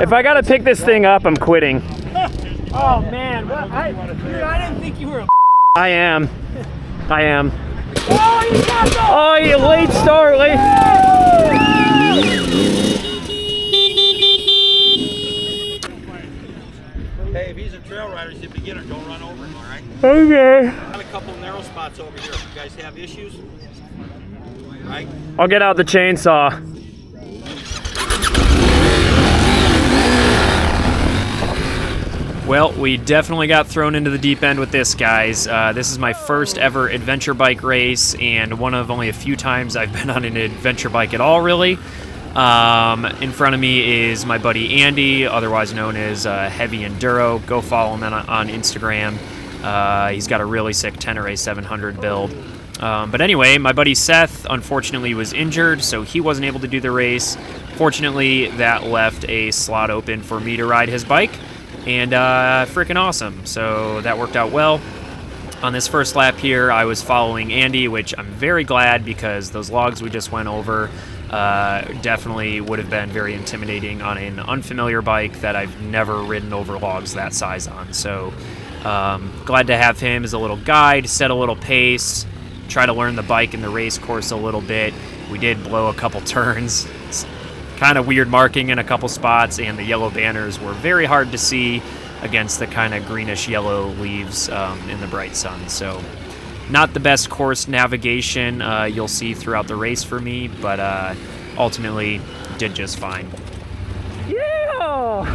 If I gotta pick this thing up, I'm quitting. Oh man, dude, I didn't think you were a I am. I am. Oh, you got the Oh, you late start, late. Hey, if he's a trail rider, he's a beginner, don't run over him, all right? Okay. Got a couple narrow spots over here. You guys have issues? Right? I'll get out the chainsaw. Well, we definitely got thrown into the deep end with this, guys. This is my first ever adventure bike race, and one of only a few times I've been on an adventure bike at all, really. In front of me is my buddy Andy, otherwise known as Heavy Enduro. Go follow him on Instagram. He's got a really sick Tenere 700 build. But anyway, my buddy Seth unfortunately was injured, so he wasn't able to do the race. Fortunately, that left a slot open for me to ride his bike, and freaking awesome. So that worked out well. On this first lap here, I was following Andy, which I'm very glad, because those logs we just went over definitely would have been very intimidating on an unfamiliar bike that I've never ridden over logs that size on. So glad to have him as a little guide, set a little pace, try to learn the bike and the race course a little bit. We did blow a couple turns. It's kind of weird marking in a couple spots, and the yellow banners were very hard to see against the kind of greenish yellow leaves in the bright sun. So not the best course navigation you'll see throughout the race for me, but ultimately did just fine. Yeah! Oh.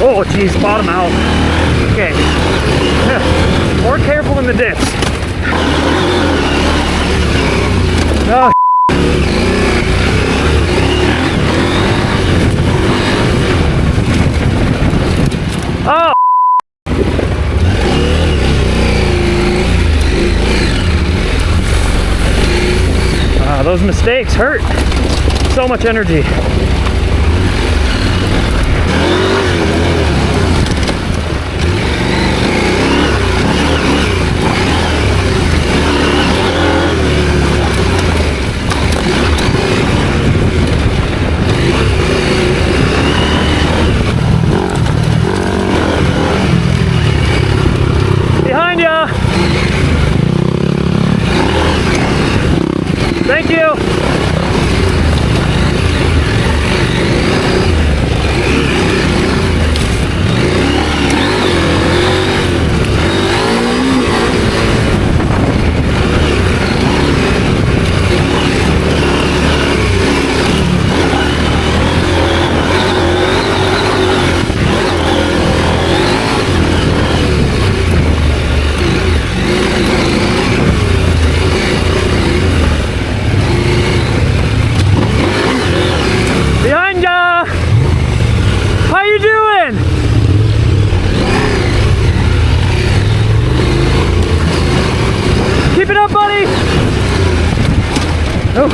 Oh, geez, bottom out. Okay. More careful in the dips. Oh, oh. Those mistakes hurt. So much energy. Ready? Oh.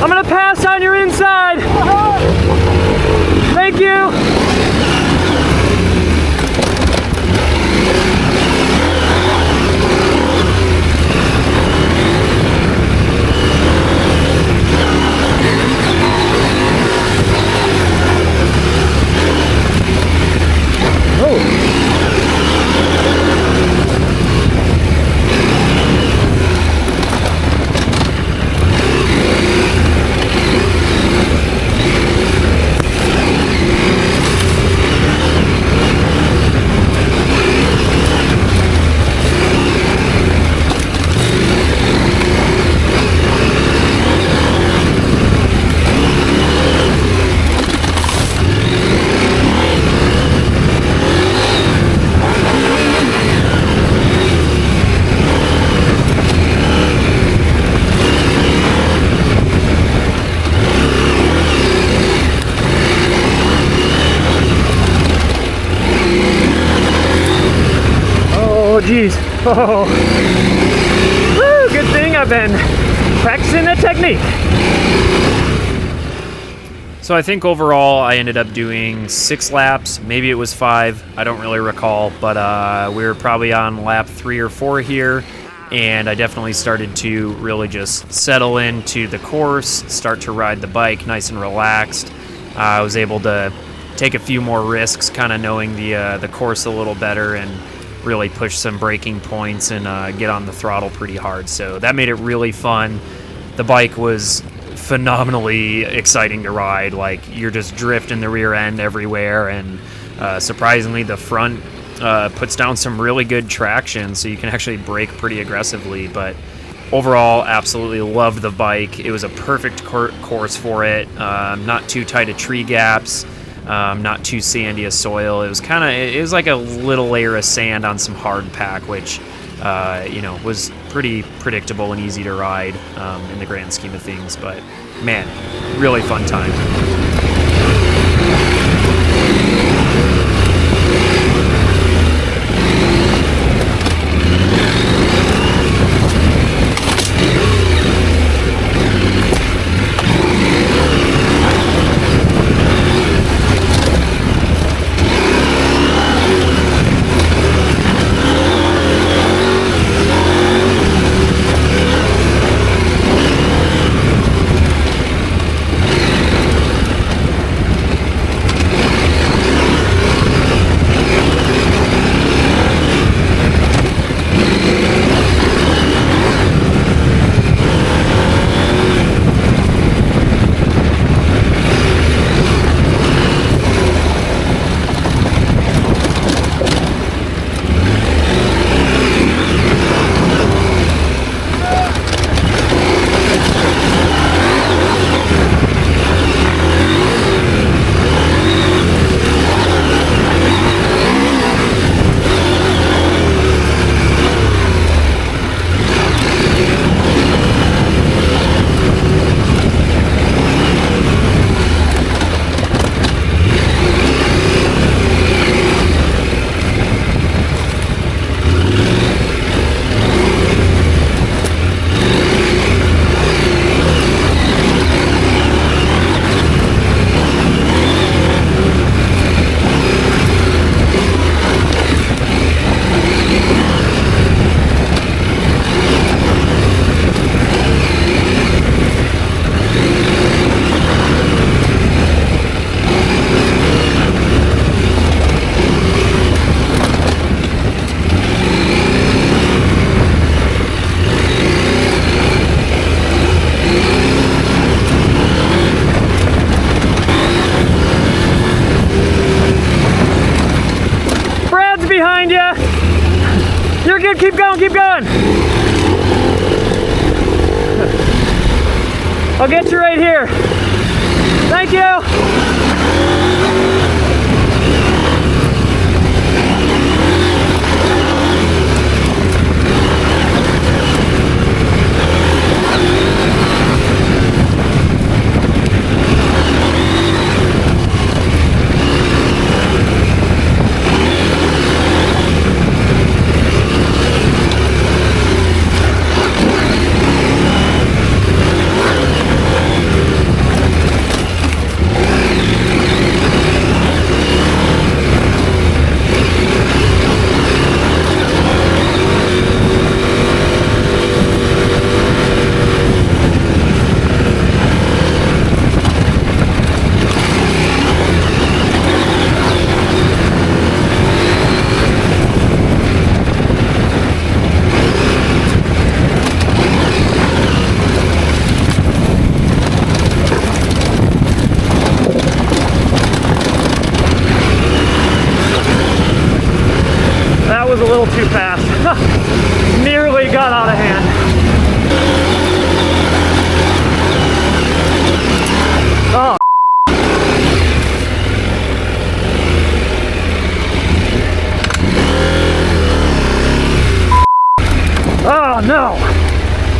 I'm gonna pass on your inside. Thank you. Jeez. Oh. Woo, good thing I've been practicing the technique. So I think overall I ended up doing 6 laps. Maybe it was 5. I don't really recall, but we were probably on lap 3 or 4 here, and I definitely started to really just settle into the course, start to ride the bike nice and relaxed. I was able to take a few more risks, kind of knowing the course a little better, and really push some braking points and get on the throttle pretty hard. So that made it really fun. The bike was phenomenally exciting to ride. Like, you're just drifting the rear end everywhere, and surprisingly the front puts down some really good traction, so you can actually brake pretty aggressively. But overall, absolutely loved the bike. It was a perfect course for it. Not too tight of tree gaps. Not too sandy a soil. It was like a little layer of sand on some hard pack, which was pretty predictable and easy to ride in the grand scheme of things. But man, really fun time. You're good, keep going, keep going. I'll get you right here. Thank you.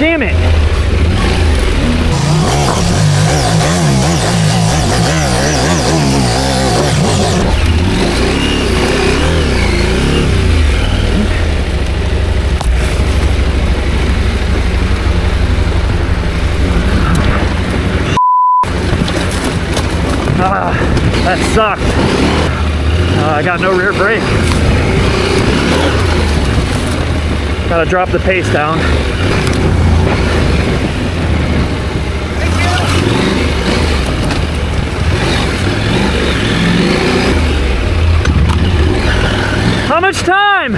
Damn it. Ah, that sucked. I got no rear brake. Gotta drop the pace down. How much time?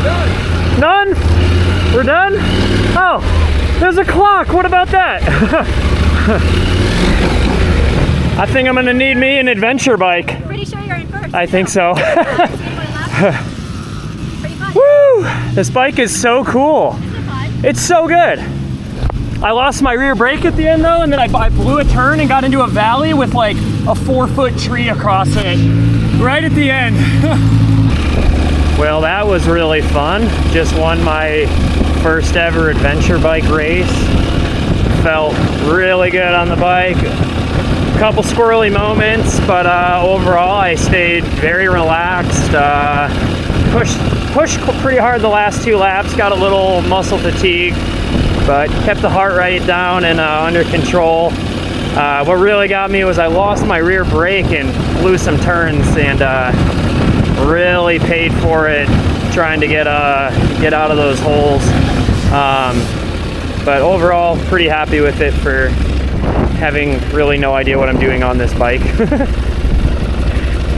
None. None? We're done? Oh, there's a clock. What about that? I think I'm gonna need me an adventure bike. Pretty sure you're in first. I think so. Pretty fun. Woo! This bike is so cool. Isn't it fun? It's so good. I lost my rear brake at the end though, and then I blew a turn and got into a valley with like a 4-foot tree across it right at the end. Well, that was really fun. Just won my first ever adventure bike race. Felt really good on the bike. Couple squirrely moments, but overall I stayed very relaxed. Pushed pretty hard the last 2 laps, got a little muscle fatigue, but kept the heart rate down and under control. What really got me was I lost my rear brake and blew some turns, and really paid for it trying to get out of those holes. But overall, pretty happy with it for having really no idea what I'm doing on this bike.